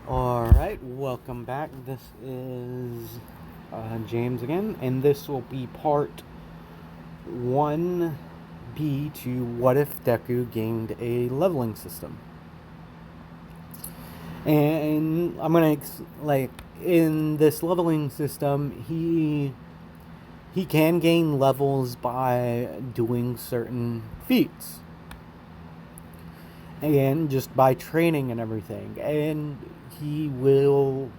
Alright, welcome back. This is James again, and this will be part 1B to what if Deku gained a leveling system. And I'm gonna, in this leveling system, he can gain levels by doing certain feats. And just by training and everything. And he will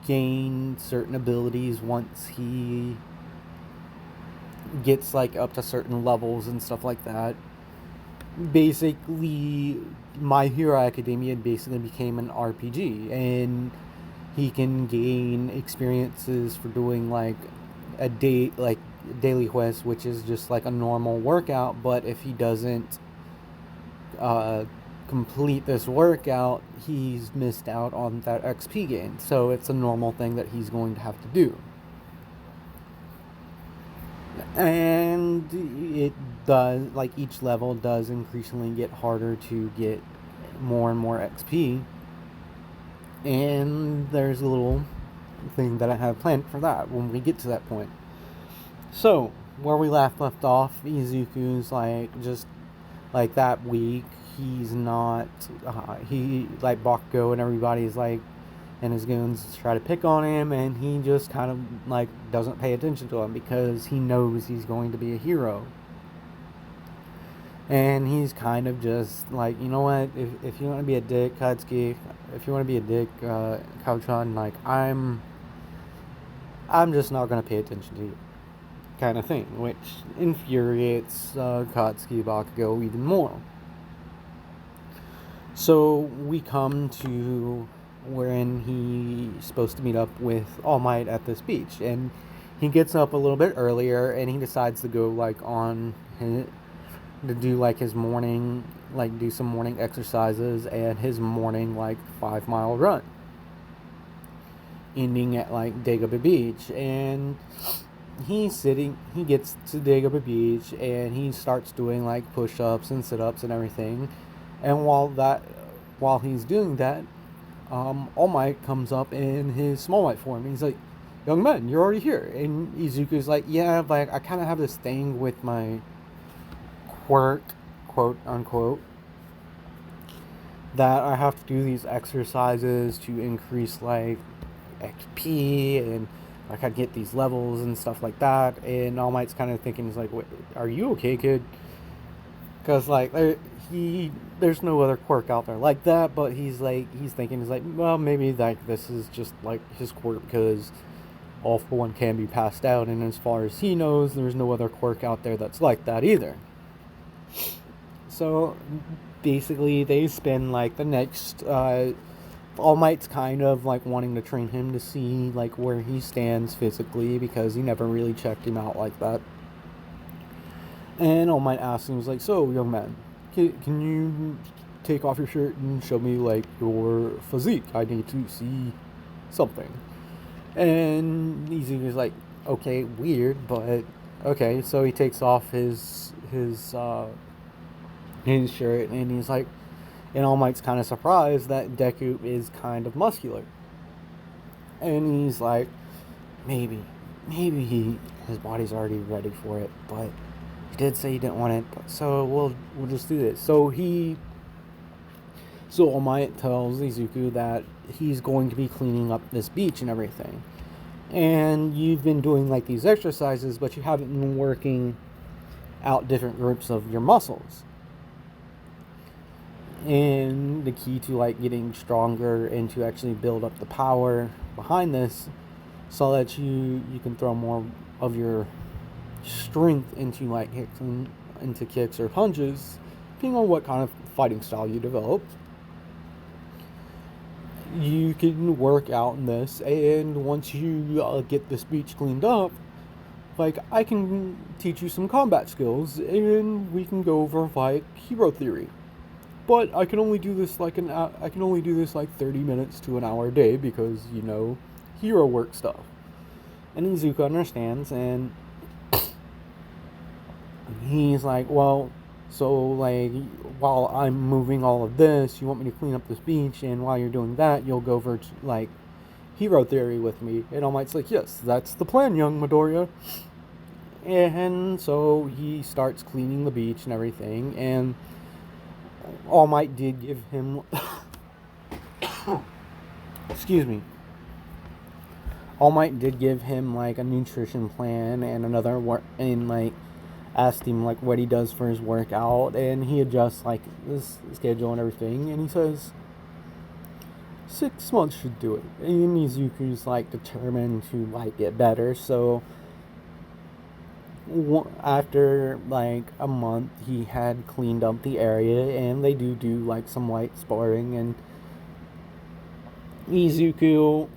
gain certain abilities once he gets up to certain levels and stuff like that. Basically, My Hero Academia basically became an RPG, and he can gain experiences for doing a daily quest, which is just a normal workout. But if he doesn't complete this workout, he's missed out on that XP gain. So it's a normal thing that he's going to have to do. And it does, each level does increasingly get harder to get more and more XP. And there's a little thing that I have planned for that when we get to that point. So, where we left off, Izuku's just that week, he's not, Bakugo and everybody's and his goons try to pick on him, and he just kind of doesn't pay attention to him because he knows he's going to be a hero. And he's kind of just you know what, if you want to be a dick, Katsuki, if you want to be a dick, Kao-chan, I'm just not going to pay attention to you, kind of thing, which infuriates Katsuki Bakugo even more. So we come to wherein he's supposed to meet up with All Might at this beach, and he gets up a little bit earlier, and he decides to go to do his morning, do some morning exercises and his morning 5-mile run, ending at Dagobah Beach. And he gets to Dagobah Beach, and he starts doing push-ups and sit-ups and everything. And while he's doing that, All Might comes up in his Small Might form, and he's like, "Young man, you're already here." And Izuku's like, "Yeah, but I kind of have this thing with my quirk, quote unquote, that I have to do these exercises to increase XP, and I get these levels and stuff like that." And All Might's kind of thinking, he's like, "Wait, are you okay, kid?" Because there's no other quirk out there like that, but he's thinking, well, maybe this is just his quirk, because All for One can be passed out, and as far as he knows, there's no other quirk out there that's like that either. So basically, they spend the next All Might's kind of wanting to train him to see where he stands physically, because he never really checked him out like that. And All Might asks him, he's "So, young man, can you take off your shirt and show me your physique? I need to see something." And Izuku's "Okay, weird, but okay." So he takes off his shirt, and he's and All Might's kind of surprised that Deku is kind of muscular. And he's maybe his body's already ready for it, but he did say he didn't want it, so we'll just do this. So All Might tells Izuku that he's going to be cleaning up this beach and everything. And you've been doing these exercises, but you haven't been working out different groups of your muscles. And the key to getting stronger and to actually build up the power behind this, so that you can throw more of your strength into kicks or punches, depending on what kind of fighting style you develop. You can work out in this, and once you get this beach cleaned up, I can teach you some combat skills, and we can go over hero theory. But I can only do this 30 minutes to an hour a day, because hero work stuff. And Izuku understands, and he's well, So, like, while I'm moving all of this, you want me to clean up this beach, and while you're doing that, you'll go over to, like, hero theory with me. And All Might's like, yes, that's the plan, young Midoriya. And so he starts cleaning the beach and everything, and All Might did give him... excuse me. All Might did give him, like, a nutrition plan and another work, and, like, asked him, like, what he does for his workout, and he adjusts, like, his schedule and everything, and he says 6 months should do it. And Izuku's, like, determined to, like, get better, so after, like, a month, he had cleaned up the area, and they do, like, some light sparring, and Izuku,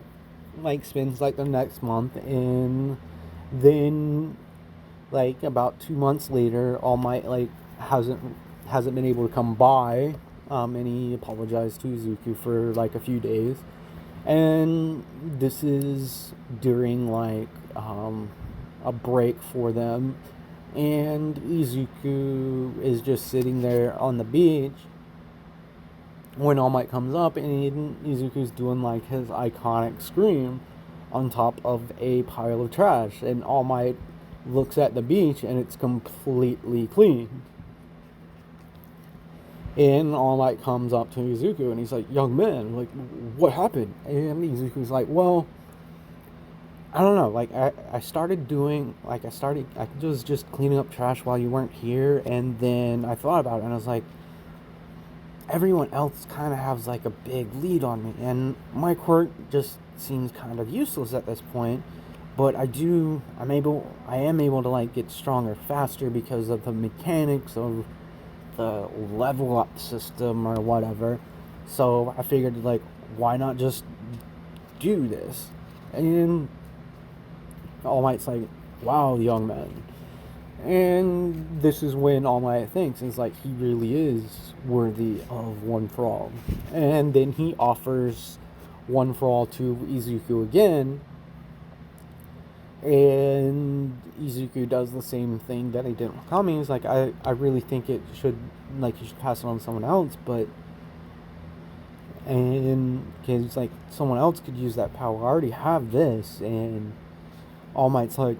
like, spends, like, the next month, and then, like, about 2 months later, All Might, like, hasn't been able to come by, and he apologized to Izuku for, like, a few days, and this is during, like, a break for them, and Izuku is just sitting there on the beach when All Might comes up, and Izuku's doing, like, his iconic scream on top of a pile of trash, and All Might looks at the beach, and it's completely clean. And All Might comes up to Izuku, and he's like, young man, like, what happened? And Izuku's like, well, I don't know, like, I was just cleaning up trash while you weren't here, and then I thought about it, and I was like, everyone else kind of has, like, a big lead on me, and my quirk just seems kind of useless at this point, but I am able to, like, get stronger faster because of the mechanics of the level up system or whatever, so I figured, like, why not just do this? And All Might's like, wow, young man. And this is when All Might thinks, is like, he really is worthy of One For All. And then he offers One For All to Izuku again, and Izuku does the same thing that he did with Kami. He's like, I really think you should pass it on to someone else, and because, like, someone else could use that power. I already have this. And All Might's like,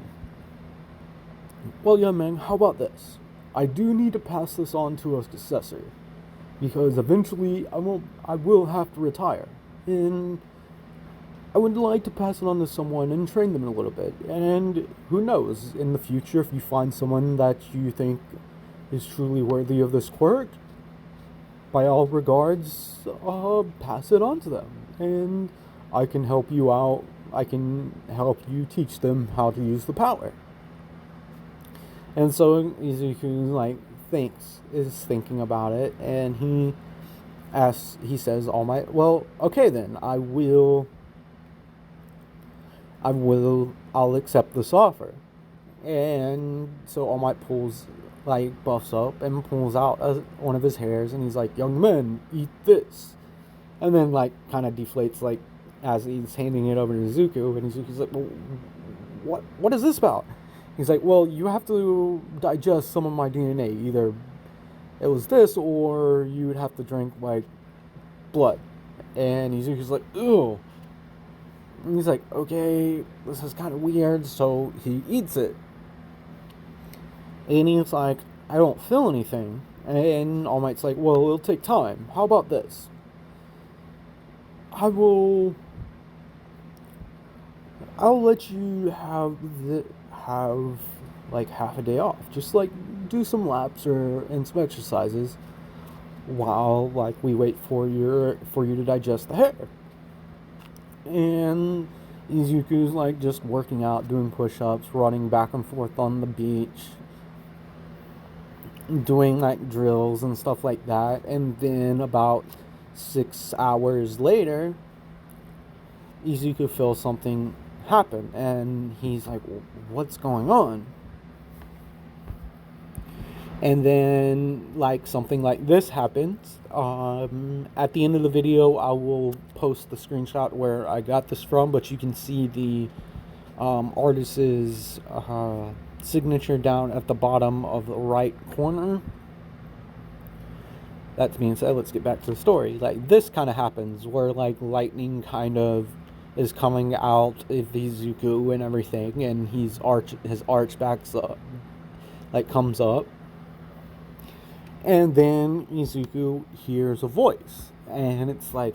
well, young man, how about this? I do need to pass this on to a successor, because eventually I will have to retire, and I would like to pass it on to someone and train them a little bit. And who knows, in the future, if you find someone that you think is truly worthy of this quirk, by all regards, pass it on to them, and I can help you out. I can help you teach them how to use the power. And so Izuku, like, is thinking about it, and he says, All Might, well, okay then, I'll accept this offer. And so All Might buffs up and pulls out one of his hairs, and he's like, young man, eat this. And then, like, kind of deflates, like, as he's handing it over to Izuku, and Izuku's like, well, what is this about? He's like, well, you have to digest some of my DNA. Either it was this, or you would have to drink, like, blood. And Izuku's like, ew. And he's like, okay, this is kind of weird, so he eats it. And he's like, I don't feel anything. And All Might's like, well, it'll take time. How about this? I'll let you have like half a day off. Just, like, do some laps and some exercises while, like, we wait for you to digest the hair. And Izuku's, like, just working out, doing push-ups, running back and forth on the beach, doing, like, drills and stuff like that. And then about 6 hours later, Izuku feels something happen, and he's like, what's going on? And then, like, something like this happens. At the end of the video, I will post the screenshot where I got this from, but you can see the artist's signature down at the bottom of the right corner. that being said, let's get back to the story. Like, this kind of happens where, like, lightning kind of is coming out of Izuku and everything, and his arch backs up, like, comes up. And then Izuku hears a voice, and it's like,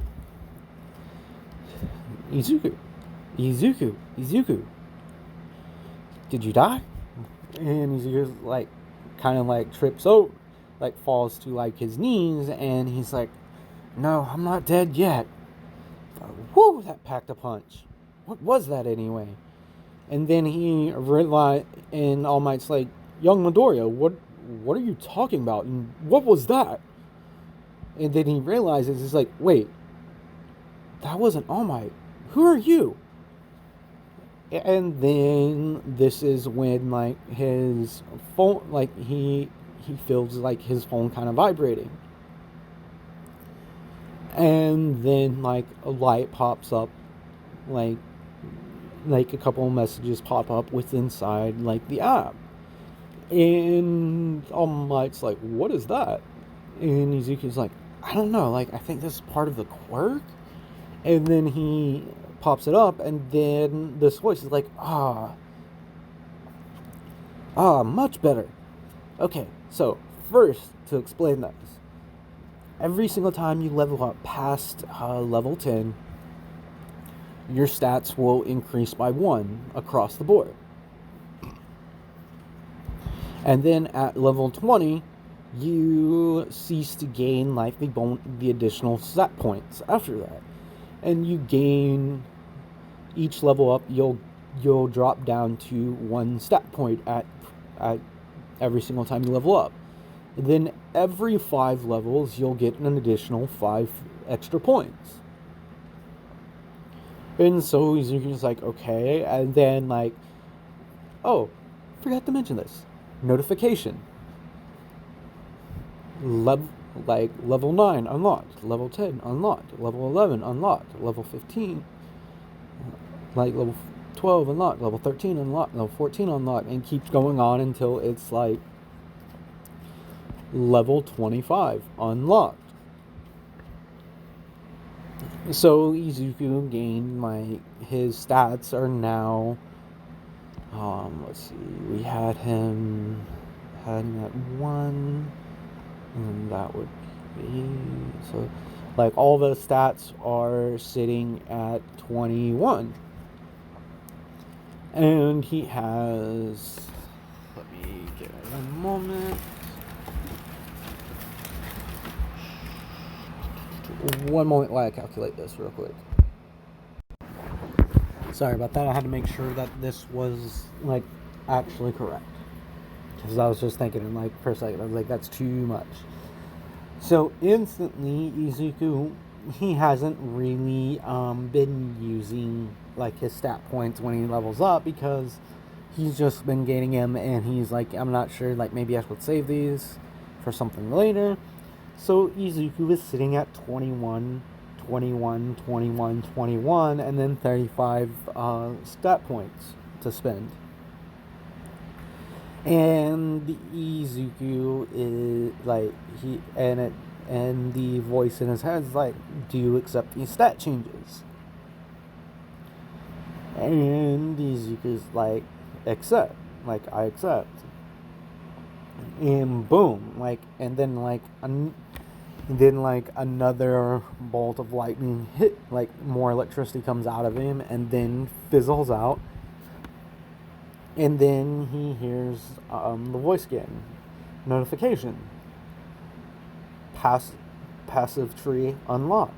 Izuku, did you die? And Izuku's like, kind of like trips over, like falls to like his knees, and he's like, no, I'm not dead yet. Whoo, that packed a punch. What was that anyway? And then he realized, and All Might's like, young Midoriya, what are you talking about? And what was that? And then he realizes, he's like, wait, that wasn't All Might. Who are you? And then this is when, like, his phone, like, he feels like his phone kind of vibrating. And then, like, a light pops up, like a couple of messages pop up with inside, like, the app. And All Might's like, what is that? And Izuku's like, I don't know, like, I think this is part of the quirk? And then he pops it up, and then this voice is like, much better. Okay, so first, to explain this, every single time you level up past level 10, your stats will increase by 1 across the board. And then at level 20, you cease to gain like the additional stat points after that. And you gain, each level up, you'll drop down to 1 stat point at every single time you level up. And then every 5 levels, you'll get an additional 5 extra points. And so Izuku's like, okay, and then like, oh, forgot to mention this. Notification. Level 9 unlocked, level 10 unlocked, level 11 unlocked, level 15, like level 12 unlocked, level 13 unlocked, level 14 unlocked, and keeps going on until it's like level 25 unlocked. So Izuku gained, like, his stats are now, let's see, we had him at 1, and that would be, so, like, all the stats are sitting at 21. And he has, let me get it a moment. One moment while I calculate this real quick. Sorry about that. I had to make sure that this was, like, actually correct. Because I was just thinking, like, for a second, I was like, that's too much. So, instantly, Izuku, he hasn't really been using, like, his stat points when he levels up, because he's just been gaining them, and he's like, I'm not sure, like, maybe I should save these for something later. So Izuku is sitting at 21, 21, 21, 21, and then 35 stat points to spend. And Izuku is like, and the voice in his head is like, do you accept these stat changes? And Izuku's like, accept, like, I accept. And boom, like, and then another bolt of lightning hit, like, more electricity comes out of him, and then fizzles out. And then he hears the voice again. Notification. Passive tree unlocked.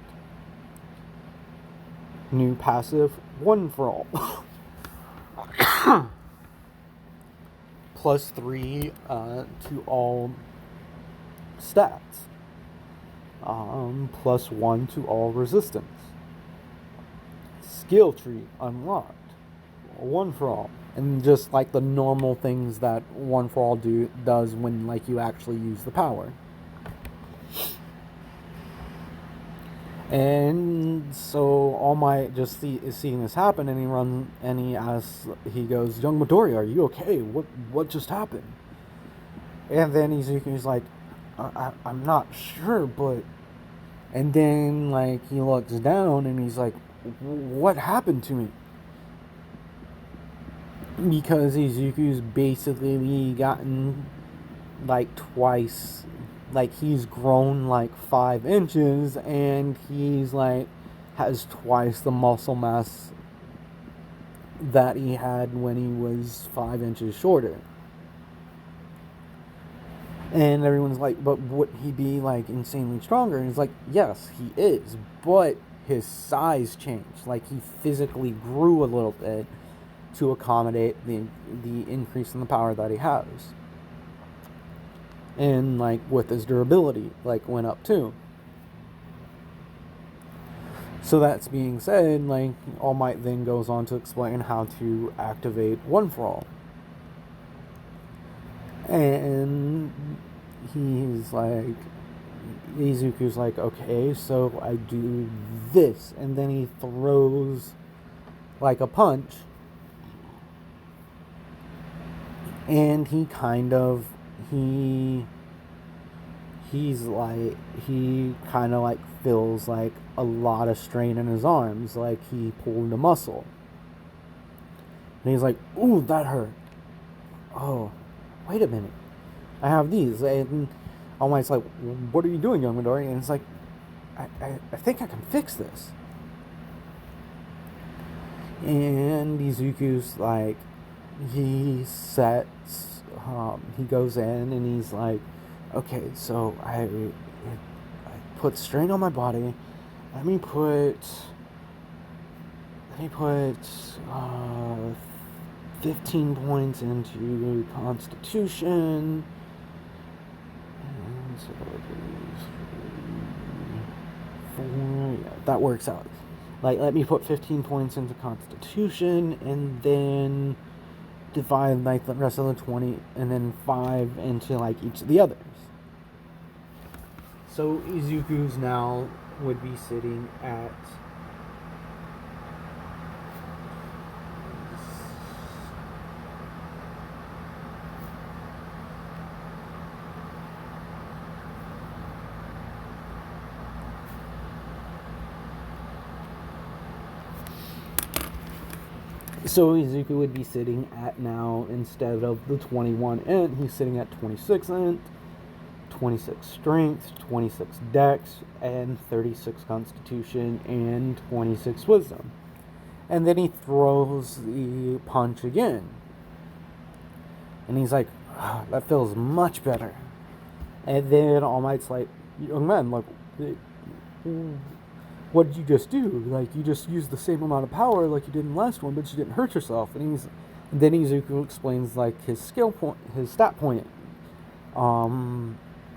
New passive, one for all. +3 to all stats. +1 to all resistance. Skill tree unlocked. One for all. And just like the normal things that one for all does when, like, you actually use the power. And so All Might just is seeing this happen, and he asks, he goes, young Midoriya, are you okay? What just happened? And then Izuku's like, I'm not sure, but. And then, like, he looks down and he's like, what happened to me? Because Izuku's basically gotten, like, twice. Like, he's grown, like, 5 inches, and he's, like, has twice the muscle mass that he had when he was 5 inches shorter. And everyone's like, but would he be, like, insanely stronger? And he's like, yes, he is, but his size changed. Like, he physically grew a little bit to accommodate the increase in the power that he has. And, like, with his durability, like, went up too. So that's being said, like, All Might then goes on to explain how to activate One for All. And he's like, Izuku's like, okay, so I do this. And then he throws, like, a punch. And he kind of, he kind of, like, feels, like, a lot of strain in his arms. Like, he pulled a muscle. And he's like, ooh, that hurt. Oh, wait a minute. I have these. And All Might's like, what are you doing, young Midori? And it's like, I think I can fix this. And Izuku's like, he goes in and he's like, okay, so I put strain on my body. Let me put 15 points into Constitution. And so yeah, that works out. Like, let me put 15 points into Constitution, and then divide, like, the rest of the 20, and then 5 into, like, each of the others. So Izuku's now would be sitting at So Izuku would be sitting at now, instead of the 21 int, he's sitting at 26 int, 26 strength, 26 dex, and 36 constitution, and 26 wisdom. And then he throws the punch again. And he's like, that feels much better. And then All Might's like, young man, like, what did you just do? Like, you just used the same amount of power like you did in the last one, but you didn't hurt yourself. And then Izuku explains, like, his skill point, his stat point,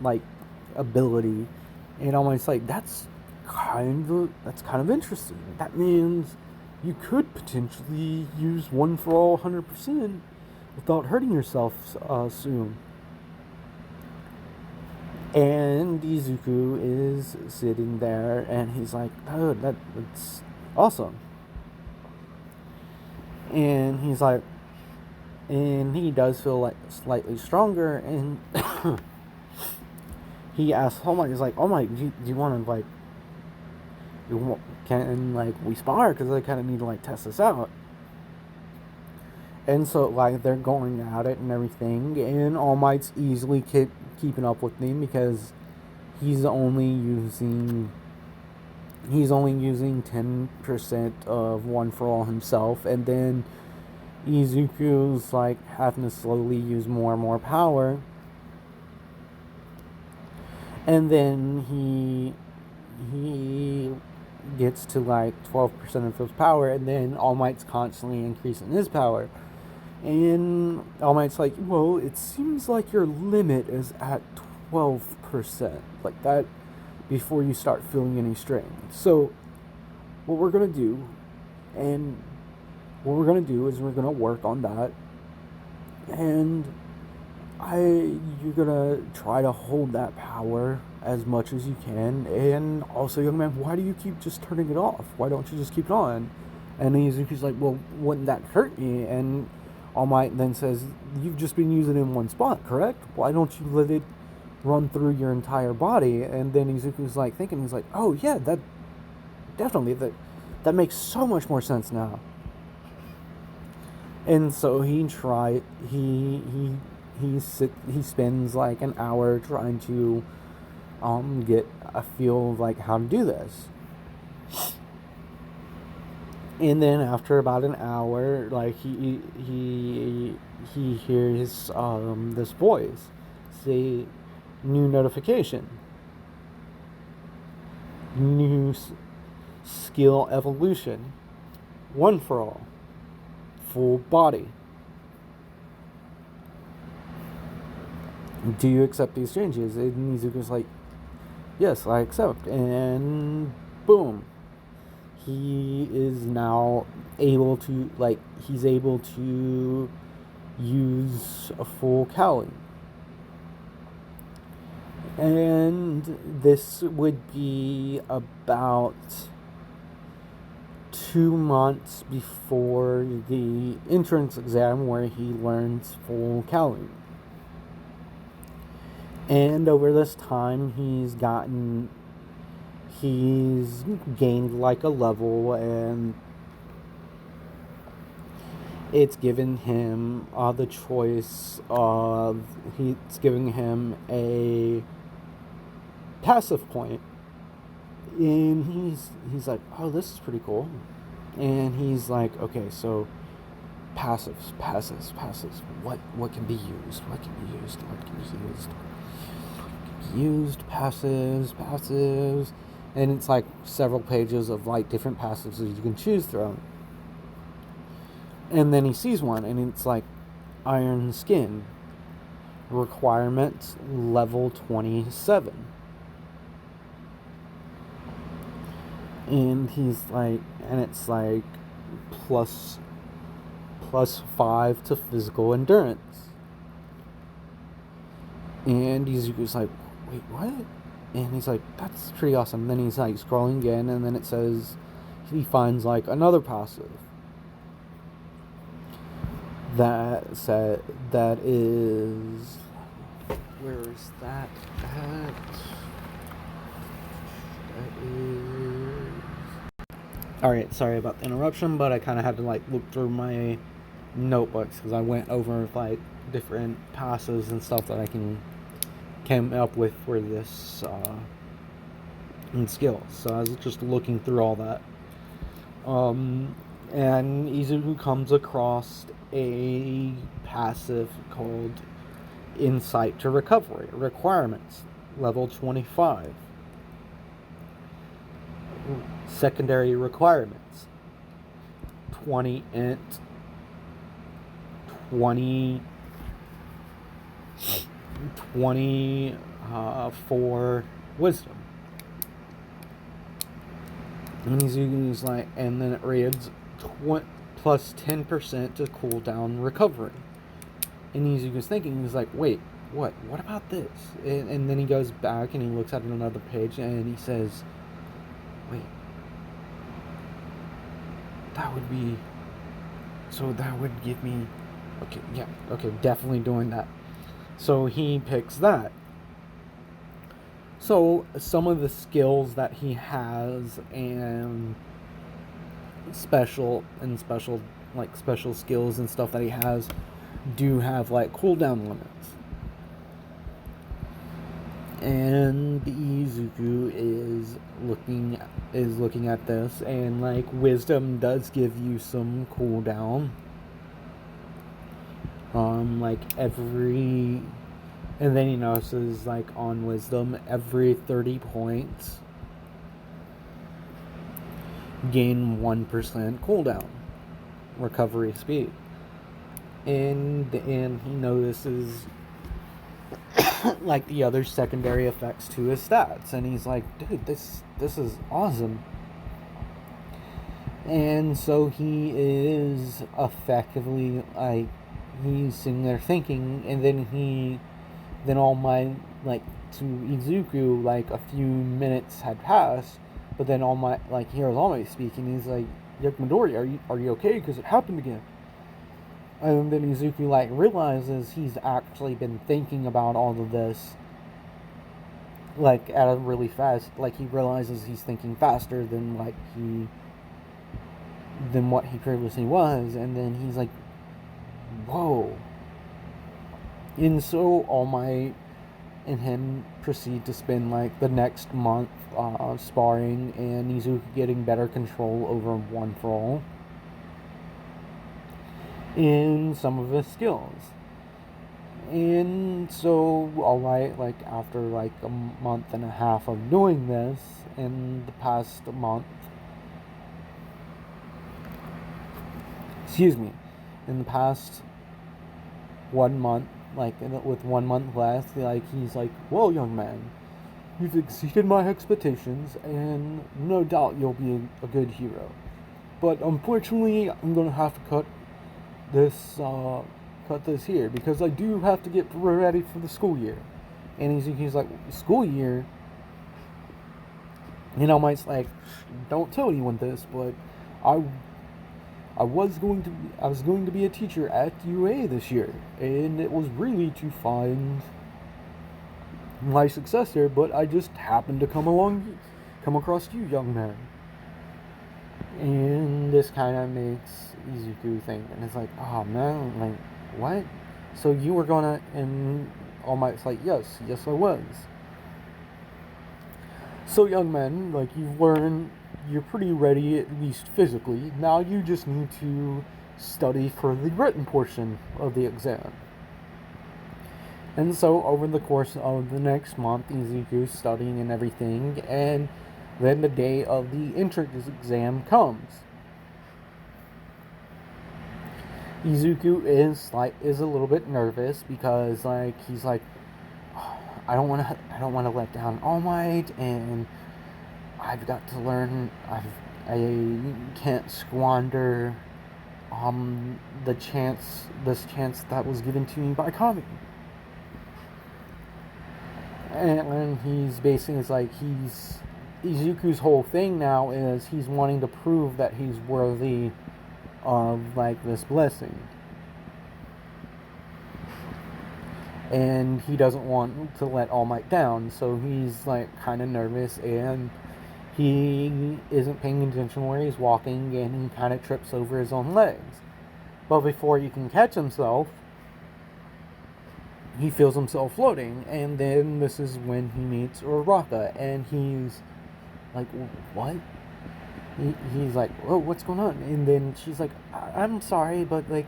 like, ability. And All Might's like, that's kind of interesting. That means you could potentially use One for All 100% without hurting yourself soon. And Izuku is sitting there, and he's like, oh, that's awesome. And he's like, and he does feel, like, slightly stronger, and he asks All Might, he's like, oh my, do you want to, like, can, like, we spar? Because I kind of need to, like, test this out. And so, like, they're going at it and everything, and All Might's easily keeping up with him because he's only using 10% of One for All himself, and then Izuku's, like, having to slowly use more and more power, and then he gets to, like, 12% of his power, and then All Might's constantly increasing his power. And All Might's like, well, it seems like your limit is at 12%, like that, before you start feeling any strain. So what we're gonna do is we're gonna work on that, and you're gonna try to hold that power as much as you can. And also, young man, why do you keep just turning it off? Why don't you just keep it on? And Izuku's like, well, wouldn't that hurt me? And All Might then says, you've just been using it in one spot, correct? Why don't you let it run through your entire body. And then Izuku's like thinking, he's like, oh yeah, that definitely, that makes so much more sense now. And so he spends like an hour trying to get a feel of like how to do this. And then after about an hour, like he hears this voice say, new notification, new skill evolution, one for all, full body. Do you accept these changes? And Izuku's like, yes, I accept. And boom, he is now able to, like, he's able to use a full Cali. And this would be about 2 months before the entrance exam where he learns full Cali. And over this time, he's gained like a level, and it's given him the choice of, it's giving him a passive point. And he's like, oh, this is pretty cool. And he's like, okay, so passives. What can be used? Passives. And it's like several pages of like different passives that you can choose from. And then he sees one, and it's like Iron Skin. Requirements level 27. And he's like, and it's like plus 5 to physical endurance. And Izuku's like, wait, what? And he's like, that's pretty awesome. And then he's like scrolling again, and then it says he finds like another passive that is, where is that at? That is, alright, sorry about the interruption, but I kind of had to like look through my notebooks because I went over like different passives and stuff that I came up with for this skill. So I was just looking through all that. And Izuku comes across a passive called Insight to Recovery. Requirements level 25. Secondary requirements 20 int, 20 for wisdom. And Izuku's like, and then it reads plus 10% to cooldown recovery. And Izuku's thinking, he's like, wait, what about this? And then he goes back and he looks at another page and he says, wait, that would give me, okay, definitely doing that. So he picks that. So some of the skills that he has and special skills and stuff that he has do have like cooldown limits. And Izuku is looking at this, and like wisdom does give you some cooldown. Like every, and then he notices like on wisdom, every 30 points gain 1% cooldown recovery speed. And he notices like the other secondary effects to his stats, and he's like, dude, this is awesome. And so he is effectively like, he's sitting there thinking, and then all my, like, to Izuku, like a few minutes had passed, but then all my, like, he hears all my speaking. He's like, Midori, are you okay? Because it happened again. And then Izuku like realizes he's actually been thinking about all of this like at a really fast, like he realizes he's thinking faster than what he previously was, and then he's like, whoa. And so All Might and him proceed to spend like the next month sparring, and Izuku getting better control over One For All in some of his skills. And so All Might, like after like a month and a half of doing this, in the past month, in the past 1 month, like with 1 month left, like he's like, well, young man, you've exceeded my expectations, and no doubt you'll be a good hero. But unfortunately, I'm gonna have to cut this here, because I do have to get ready for the school year. And he's like, school year? And All Might's like, don't tell anyone this, but I was going to be a teacher at UA this year, and it was really to find my successor, but I just happened to come across you, young man. And this kind of makes Izuku think, and it's like, oh man, like, what? So you were gonna, and All Might's like, yes I was. So young man, like, you've learned, you're pretty ready, at least physically. Now you just need to study for the written portion of the exam. And so over the course of the next month, Izuku's studying and everything, and then the day of the entrance exam comes. Izuku is a little bit nervous, because like he's like, oh, I don't want to let down All Might, and I've got to learn. I can't squander this chance that was given to me by Kami. And he's basically, it's like, Izuku's whole thing now is he's wanting to prove that he's worthy of like this blessing, and he doesn't want to let All Might down. So he's like kind of nervous, and he isn't paying attention where he's walking, and he kind of trips over his own legs. But before he can catch himself, he feels himself floating, and then this is when he meets Uraraka, and he's like, what? He's like, oh, what's going on? And then she's like, I'm sorry, but like,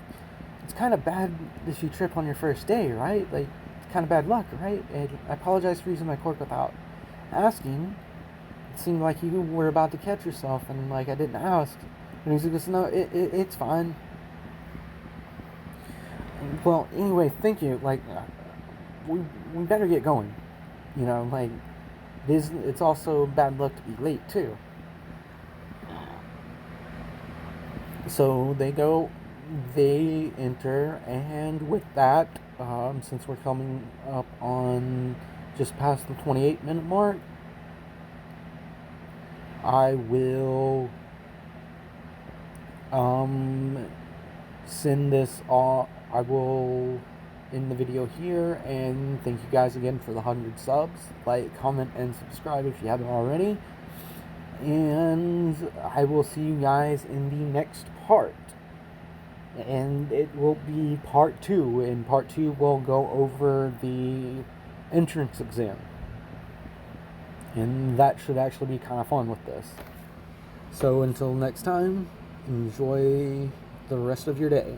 it's kind of bad if you trip on your first day, right? Like, it's kind of bad luck, right? And I apologize for using my quirk without asking. It seemed like you were about to catch yourself, and like, I didn't ask. And he's like, no, it's fine. Well, anyway, thank you. Like, we better get going. You know, like, it's also bad luck to be late too. So they enter, and with that, since we're coming up on just past the 28-minute mark, I will send this all. I will end the video here, and thank you guys again for the 100 subs. Like, comment, and subscribe if you haven't already. And I will see you guys in the next part. And it will be part 2. In part 2, we'll go over the entrance exam. And that should actually be kind of fun with this. So until next time, enjoy the rest of your day.